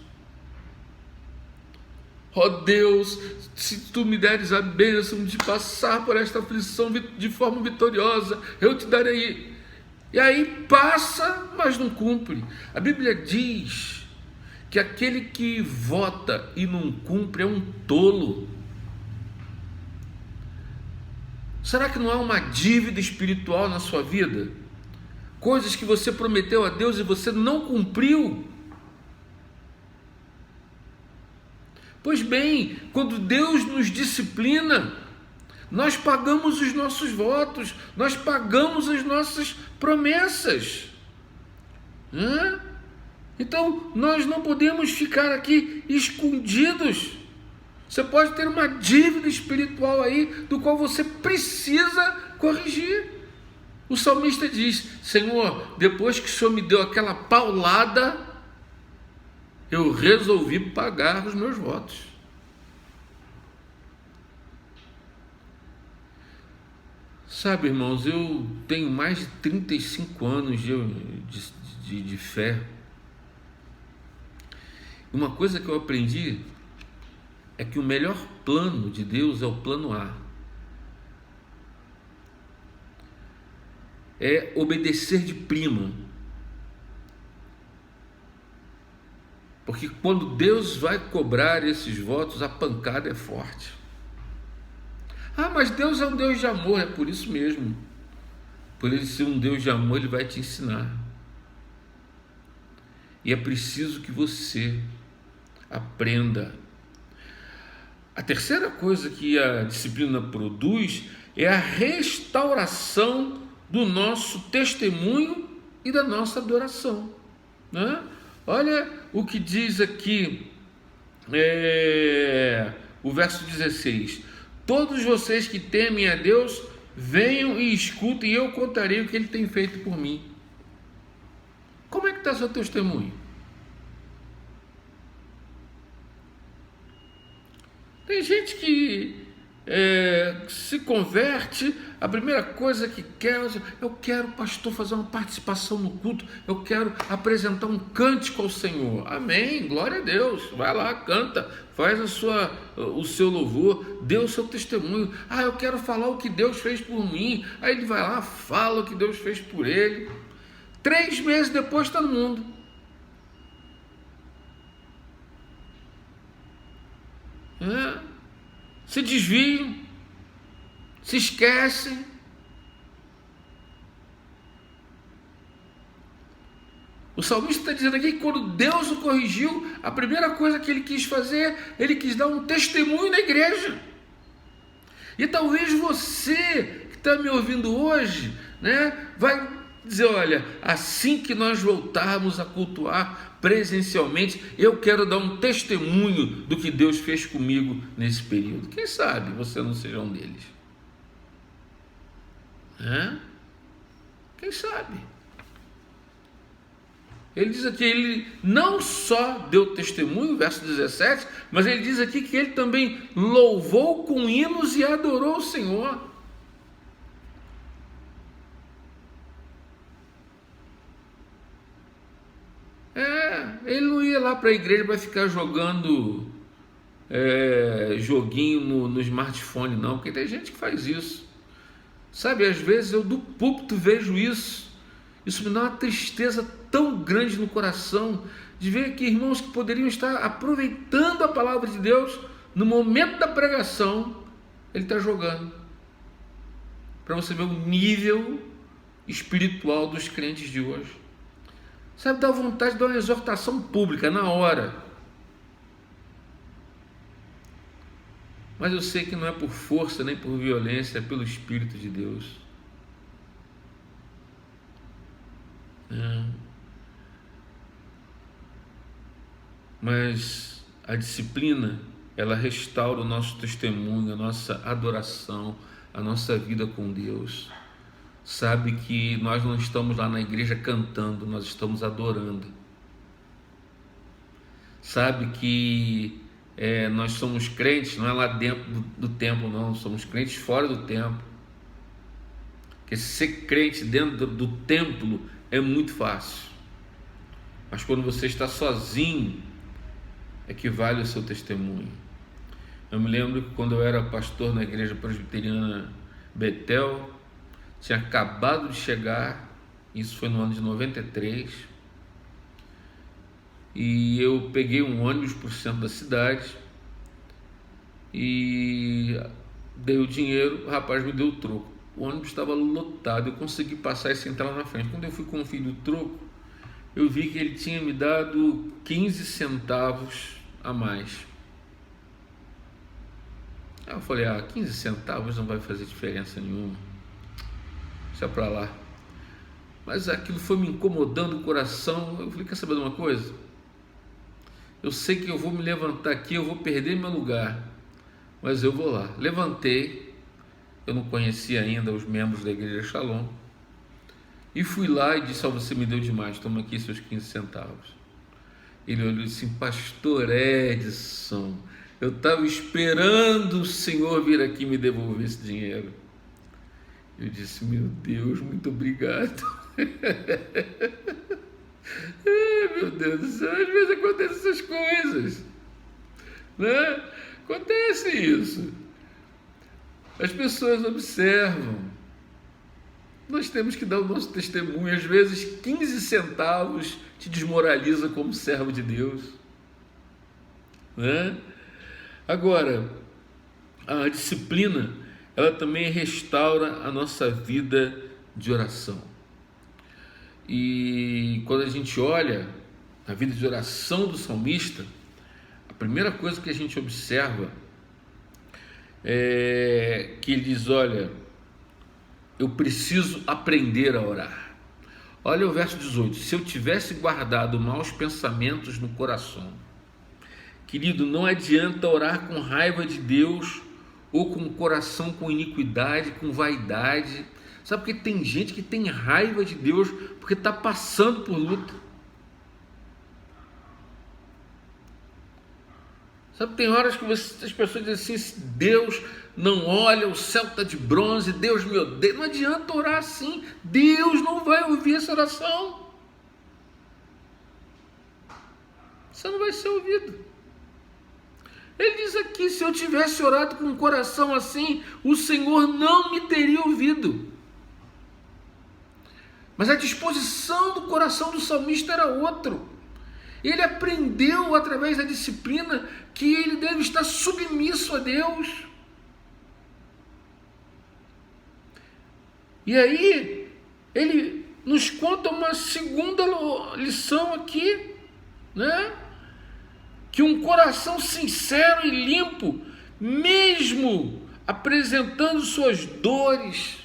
Ó Deus, se tu me deres a bênção de passar por esta aflição de forma vitoriosa, eu te darei. E aí passa, mas não cumpre. A Bíblia diz que aquele que vota e não cumpre é um tolo. Será que não há uma dívida espiritual na sua vida? Coisas que você prometeu a Deus e você não cumpriu? Pois bem, quando Deus nos disciplina, nós pagamos os nossos votos, nós pagamos as nossas promessas. Então, nós não podemos ficar aqui escondidos. Você pode ter uma dívida espiritual aí, do qual você precisa corrigir. O salmista diz: Senhor, depois que o Senhor me deu aquela paulada, eu resolvi pagar os meus votos. Sabe, irmãos, eu tenho mais de 35 anos de fé. Uma coisa que eu aprendi é que o melhor plano de Deus é o plano A. É obedecer de prima. Porque quando Deus vai cobrar esses votos, a pancada é forte. Mas Deus é um Deus de amor, é por isso mesmo. Por ele ser um Deus de amor, ele vai te ensinar. E é preciso que você aprenda. A terceira coisa que a disciplina produz é a restauração do nosso testemunho e da nossa adoração, né? Olha o que diz aqui, o verso 16: todos vocês que temem a Deus, venham e escutem, e eu contarei o que Ele tem feito por mim. Como é que está seu testemunho? Tem gente que se converte, a primeira coisa que quer, eu quero, pastor, fazer uma participação no culto, eu quero apresentar um cântico ao Senhor. Amém, glória a Deus. Vai lá, canta, faz o seu louvor, dê o seu testemunho. Eu quero falar o que Deus fez por mim. Aí ele vai lá, fala o que Deus fez por ele. 3 meses depois está no mundo. Se desviam, se esquecem. O salmista está dizendo aqui que quando Deus o corrigiu, a primeira coisa que ele quis fazer, ele quis dar um testemunho na igreja. E talvez você que está me ouvindo hoje, né, vai dizer: olha, assim que nós voltarmos a cultuar presencialmente, eu quero dar um testemunho do que Deus fez comigo nesse período. Quem sabe você não seja um deles? Quem sabe? Ele diz aqui, ele não só deu testemunho, verso 17, mas ele diz aqui que ele também louvou com hinos e adorou o Senhor. Ele não ia lá para a igreja para ficar jogando joguinho no smartphone, não, porque tem gente que faz isso. Sabe, às vezes eu do púlpito vejo isso. Isso me dá uma tristeza tão grande no coração, de ver que irmãos que poderiam estar aproveitando a palavra de Deus, no momento da pregação, ele está jogando. Para você ver o nível espiritual dos crentes de hoje. Sabe, dá vontade de dar uma exortação pública na hora. Mas eu sei que não é por força nem por violência, é pelo Espírito de Deus. Mas a disciplina, ela restaura o nosso testemunho, a nossa adoração, a nossa vida com Deus. Sabe que nós não estamos lá na igreja cantando, nós estamos adorando. Sabe que nós somos crentes, não é lá dentro do templo, não, somos crentes fora do templo. Porque ser crente dentro do templo é muito fácil. Mas quando você está sozinho, é que vale o seu testemunho. Eu me lembro que quando eu era pastor na igreja presbiteriana Betel, tinha acabado de chegar, isso foi no ano de 93, e eu peguei um ônibus para o centro da cidade e dei o dinheiro, o rapaz me deu o troco. O ônibus estava lotado, eu consegui passar e sentar lá na frente. Quando eu fui conferir o troco, eu vi que ele tinha me dado 15 centavos a mais. Aí eu falei, 15 centavos não vai fazer diferença nenhuma, deixa pra lá. Mas aquilo foi me incomodando o coração. Eu falei, quer saber de uma coisa? Eu sei que eu vou me levantar aqui, eu vou perder meu lugar, mas eu vou lá. Levantei, eu não conhecia ainda os membros da igreja Shalom, e fui lá e disse, você me deu demais, toma aqui seus 15 centavos. Ele olhou assim, pastor Edson, eu estava esperando o senhor vir aqui me devolver esse dinheiro. Eu disse, meu Deus, muito obrigado. Meu Deus do céu, às vezes acontecem essas coisas, né? Acontece isso. As pessoas observam. Nós temos que dar o nosso testemunho. Às vezes 15 centavos te desmoraliza como servo de Deus, né? Agora, a disciplina, ela também restaura a nossa vida de oração. E quando a gente olha a vida de oração do salmista, a primeira coisa que a gente observa é que ele diz, olha, eu preciso aprender a orar. Olha o verso 18, se eu tivesse guardado maus pensamentos no coração. Querido, não adianta orar com raiva de Deus ou com o coração com iniquidade, com vaidade. Sabe por que tem gente que tem raiva de Deus porque está passando por luta? Sabe, tem horas que as pessoas dizem assim, Deus não olha, o céu está de bronze, Deus me odeia. Não adianta orar assim, Deus não vai ouvir essa oração. Você não vai ser ouvido. Ele diz aqui, se eu tivesse orado com um coração assim, o Senhor não me teria ouvido. Mas a disposição do coração do salmista era outro. Ele aprendeu através da disciplina que ele deve estar submisso a Deus. E aí, ele nos conta uma segunda lição aqui, né? Que um coração sincero e limpo, mesmo apresentando suas dores,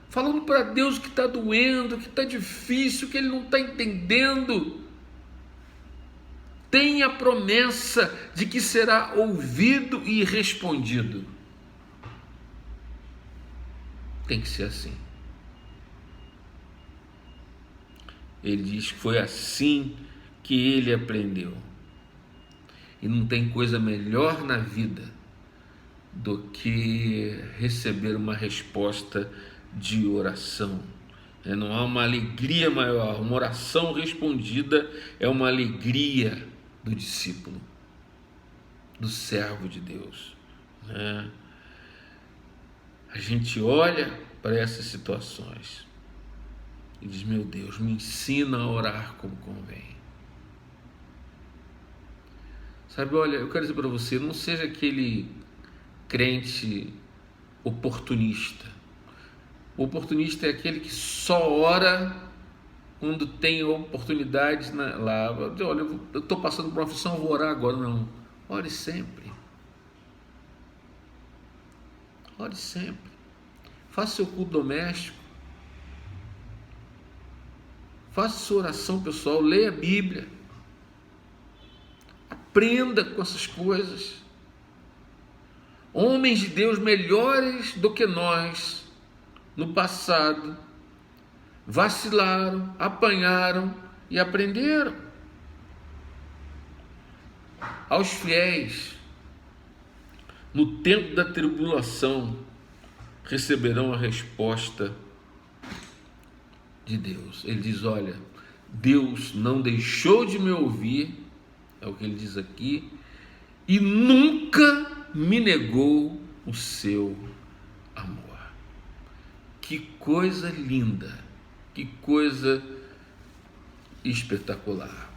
falando para Deus que está doendo, que está difícil, que ele não está entendendo, tem a promessa de que será ouvido e respondido. Tem que ser assim. Ele diz que foi assim que ele aprendeu. E não tem coisa melhor na vida do que receber uma resposta de oração. Não há uma alegria maior. Uma oração respondida é uma alegria do discípulo, do servo de Deus, né? A gente olha para essas situações e diz, meu Deus, me ensina a orar como convém. Sabe, olha, eu quero dizer para você, não seja aquele crente oportunista. O oportunista é aquele que só ora quando tem oportunidade lá. Olha, eu estou passando por uma aflição, eu vou orar agora. Não, ore sempre. Ore sempre. Faça seu culto doméstico. Faça sua oração pessoal, leia a Bíblia. Aprenda com essas coisas. Homens de Deus melhores do que nós no passado vacilaram, apanharam e aprenderam. Aos fiéis, no tempo da tribulação, receberão a resposta de Deus. Ele diz: olha, Deus não deixou de me ouvir, é o que ele diz aqui, e nunca me negou o seu amor. Que coisa linda, que coisa espetacular.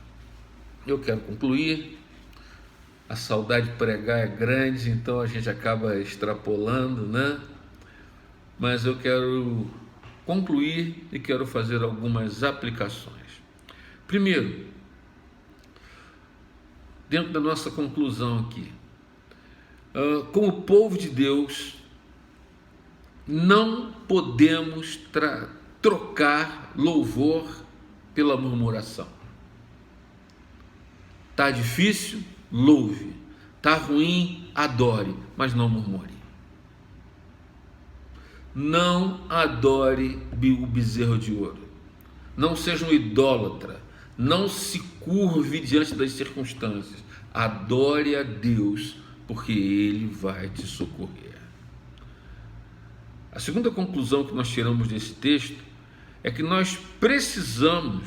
Eu quero concluir. A saudade de pregar é grande, então a gente acaba extrapolando, né? Mas eu quero concluir e quero fazer algumas aplicações. Primeiro, dentro da nossa conclusão aqui, como povo de Deus, não podemos trocar louvor pela murmuração. Tá difícil? Louve. Tá ruim? Adore, mas não murmure. Não adore o bezerro de ouro. Não seja um idólatra. Não se curve diante das circunstâncias. Adore a Deus, porque Ele vai te socorrer. A segunda conclusão que nós tiramos desse texto é que nós precisamos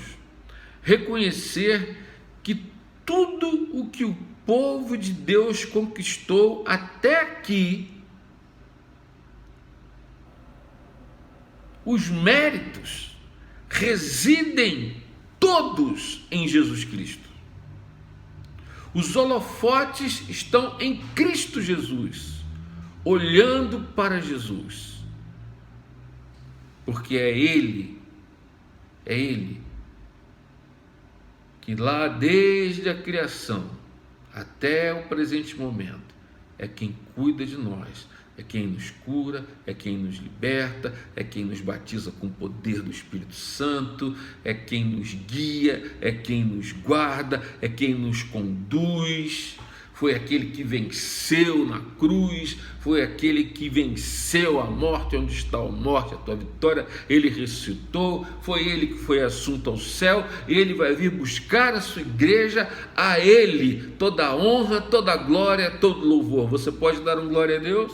reconhecer que tudo o que o povo de Deus conquistou até aqui, os méritos residem todos em Jesus Cristo. Os holofotes estão em Cristo Jesus, olhando para Jesus, porque é Ele que lá desde a criação até o presente momento é quem cuida de nós, é quem nos cura, é quem nos liberta, é quem nos batiza com o poder do Espírito Santo, é quem nos guia, é quem nos guarda, é quem nos conduz. Foi aquele que venceu na cruz, foi aquele que venceu a morte. Onde está a morte, a tua vitória? Ele ressuscitou, foi ele que foi assunto ao céu, ele vai vir buscar a sua igreja, a ele toda a honra, toda a glória, todo louvor. Você pode dar um glória a Deus?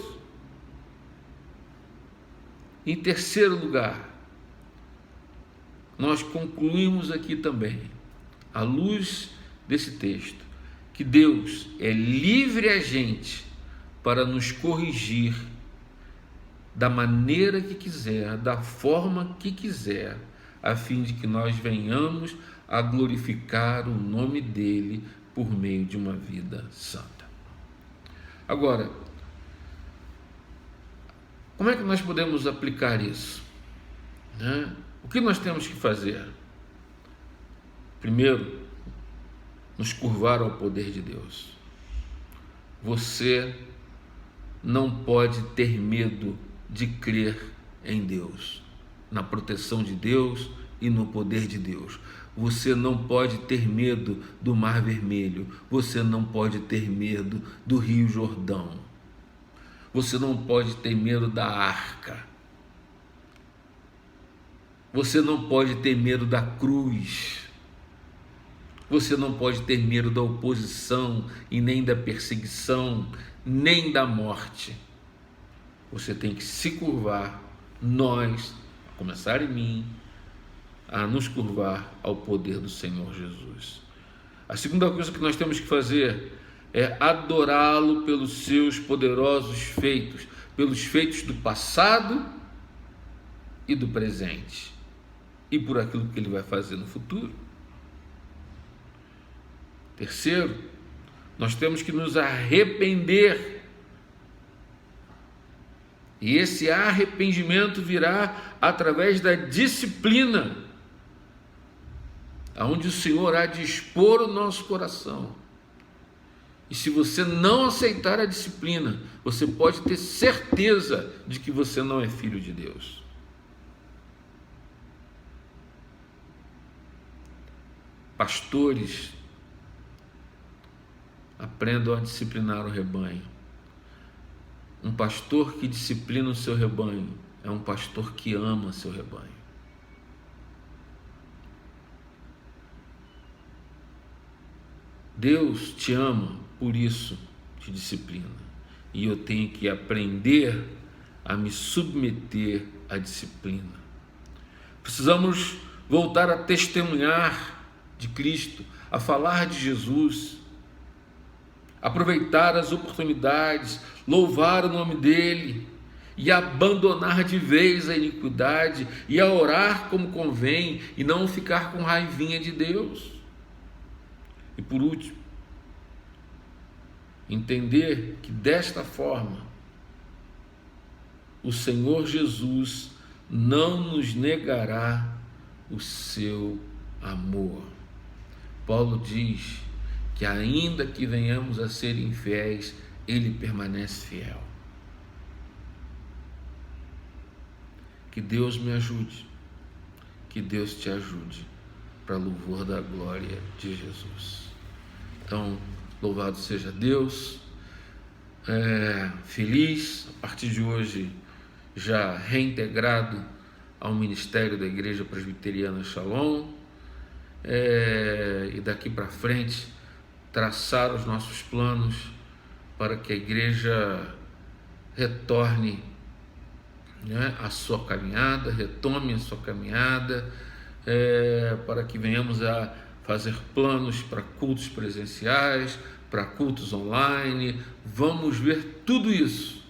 Em terceiro lugar, nós concluímos aqui também, à luz desse texto, que Deus é livre a gente para nos corrigir da maneira que quiser, da forma que quiser, a fim de que nós venhamos a glorificar o nome dele por meio de uma vida santa. Agora, como é que nós podemos aplicar isso? O que nós temos que fazer? Primeiro, nos curvar ao poder de Deus. Você não pode ter medo de crer em Deus, na proteção de Deus e no poder de Deus. Você não pode ter medo do Mar Vermelho. Você não pode ter medo do Rio Jordão. Você não pode ter medo da arca. Você não pode ter medo da cruz. Você não pode ter medo da oposição e nem da perseguição, nem da morte. Você tem que se curvar, nós, a começar em mim, a nos curvar ao poder do Senhor Jesus. A segunda coisa que nós temos que fazer é adorá-lo pelos seus poderosos feitos, pelos feitos do passado e do presente, e por aquilo que ele vai fazer no futuro. Terceiro, nós temos que nos arrepender, e esse arrependimento virá através da disciplina, aonde o Senhor há de expor o nosso coração. E se você não aceitar a disciplina, você pode ter certeza de que você não é filho de Deus. Pastores, aprendam a disciplinar o rebanho. Um pastor que disciplina o seu rebanho é um pastor que ama seu rebanho. Deus te ama, por isso te disciplina. E eu tenho que aprender a me submeter à disciplina. Precisamos voltar a testemunhar de Cristo, a falar de Jesus, aproveitar as oportunidades, louvar o nome dEle e abandonar de vez a iniquidade e a orar como convém e não ficar com raivinha de Deus. E por último, entender que desta forma o Senhor Jesus não nos negará o seu amor. Paulo diz que ainda que venhamos a ser infiéis, Ele permanece fiel. Que Deus me ajude, que Deus te ajude, para louvor da glória de Jesus. Então, louvado seja Deus, feliz, a partir de hoje, já reintegrado ao ministério da Igreja Presbiteriana Shalom, e daqui para frente, traçar os nossos planos para que a igreja retorne, a sua caminhada, retome a sua caminhada, para que venhamos a fazer planos para cultos presenciais, para cultos online. Vamos ver tudo isso,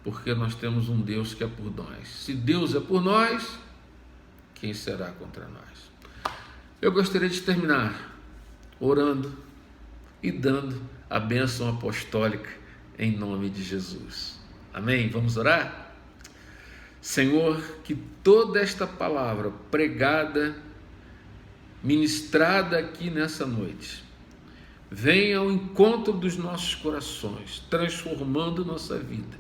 porque nós temos um Deus que é por nós. Se Deus é por nós, quem será contra nós? Eu gostaria de terminar orando e dando a bênção apostólica em nome de Jesus. Amém? Vamos orar? Senhor, que toda esta palavra pregada, ministrada aqui nessa noite, venha ao encontro dos nossos corações, transformando nossa vida.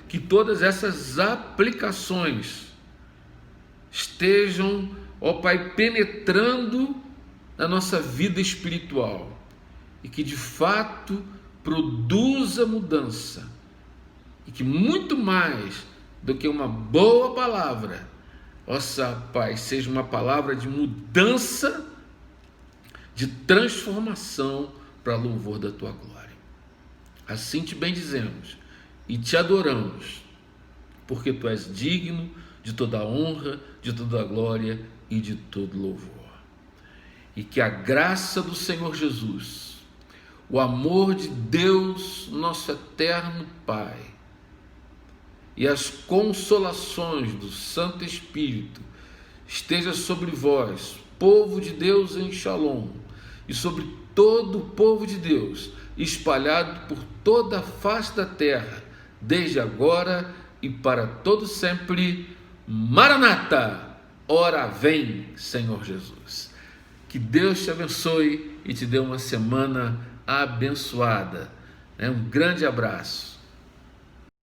Que todas essas aplicações estejam, ó Pai, penetrando na nossa vida espiritual e que de fato produza mudança, e que muito mais do que uma boa palavra, Pai, seja uma palavra de mudança, de transformação para louvor da Tua glória. Assim te bendizemos e te adoramos, porque Tu és digno de toda a honra, de toda a glória e de todo louvor. E que a graça do Senhor Jesus, o amor de Deus, nosso eterno Pai, e as consolações do Santo Espírito esteja sobre vós, povo de Deus em Shalom, e sobre todo o povo de Deus, espalhado por toda a face da terra, desde agora e para todo sempre. Maranata! Ora vem, Senhor Jesus. Que Deus te abençoe e te dê uma semana abençoada. Um grande abraço.